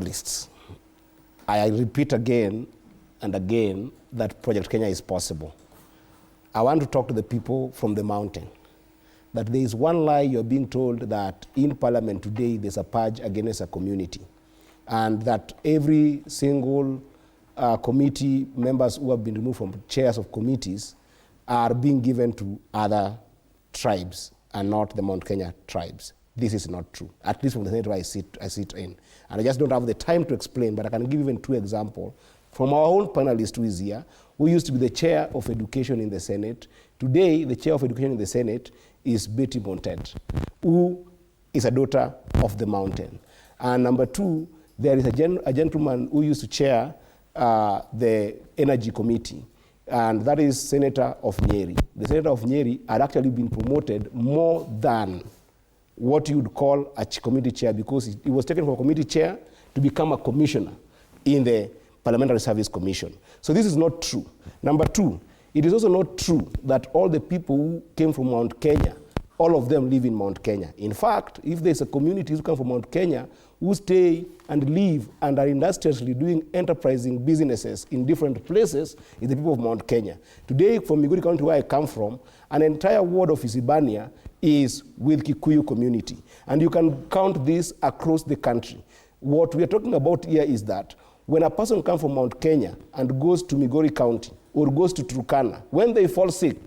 Lists. I repeat again and again that Project Kenya is possible. I want to talk to the people from the mountain that there is one lie you're being told, that in Parliament today there's a purge against a community, and that every single committee members who have been removed from chairs of committees are being given to other tribes and not the Mount Kenya tribes. This is not true, at least from the Senate where I sit in. And I just don't have the time to explain, but I can give even two examples. From our own panelist who is here, who used to be the chair of education in the Senate. Today, the chair of education in the Senate is Betty Montet, who is a daughter of the mountain. And number two, there is a gentleman who used to chair the Energy Committee, and that is Senator of Nyeri. The Senator of Nyeri had actually been promoted more than what you would call a committee chair, because he was taken from a committee chair to become a commissioner in the Parliamentary Service Commission. So this is not true. Number two, it is also not true that all the people who came from Mount Kenya, all of them live in Mount Kenya. In fact, if there's a community who come from Mount Kenya who stay and live and are industriously doing enterprising businesses in different places, is the people of Mount Kenya. Today, from Migori County, where I come from, an entire ward of Isibania is with Kikuyu community. And you can count this across the country. What we are talking about here is that when a person comes from Mount Kenya and goes to Migori County or goes to Turkana, when they fall sick,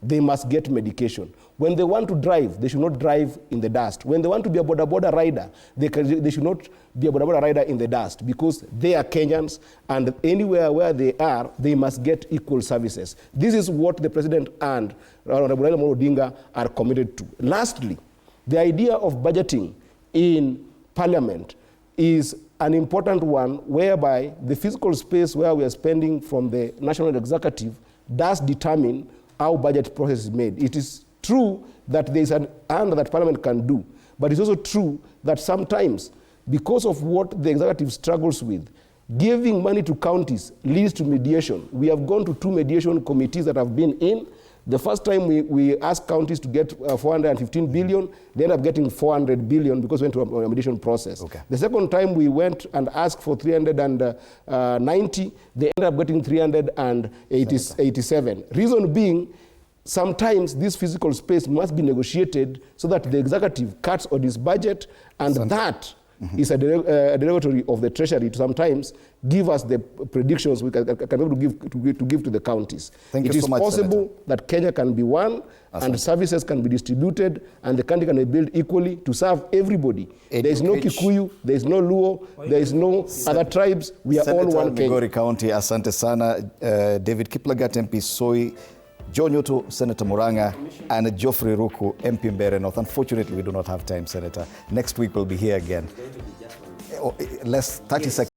they must get medication. When they want to drive, they should not drive in the dust. When they want to be a boda rider, they should not be a boda rider in the dust, because they are Kenyans, and anywhere where they are, they must get equal services. This is what the President and Honorable Raila Amolo Odinga are committed to. Lastly, the idea of budgeting in Parliament is an important one, whereby the physical space where we are spending from the National Executive does determine how budget process is made. It is true that there is an hand that Parliament can do, but it's also true that sometimes, because of what the executive struggles with, giving money to counties leads to mediation. We have gone to 2 mediation committees that have been in. The first time we asked counties to get 415 billion, they ended up getting 400 billion because we went to a mediation process. Okay. The second time we went and asked for 390, they ended up getting 387. Reason being, sometimes this physical space must be negotiated so that the executive cuts on its budget, and that is a derogatory of the Treasury to sometimes give us the predictions we can be able to give to the counties. Thank it you is so much, possible Senator. that Kenya can be one, and services can be distributed, and the country can be built equally to serve everybody. There is no Kikuyu, there is no Luo, there is no other tribes. We are Senator all one Kenya. Migori County, asante sana. David Kiplagat, MP Soi, John Nyoto, Senator Muranga, and Geoffrey Ruku, MP Mbeere North. Unfortunately, we do not have time, Senator. Next week we'll be here again. Less 30 seconds.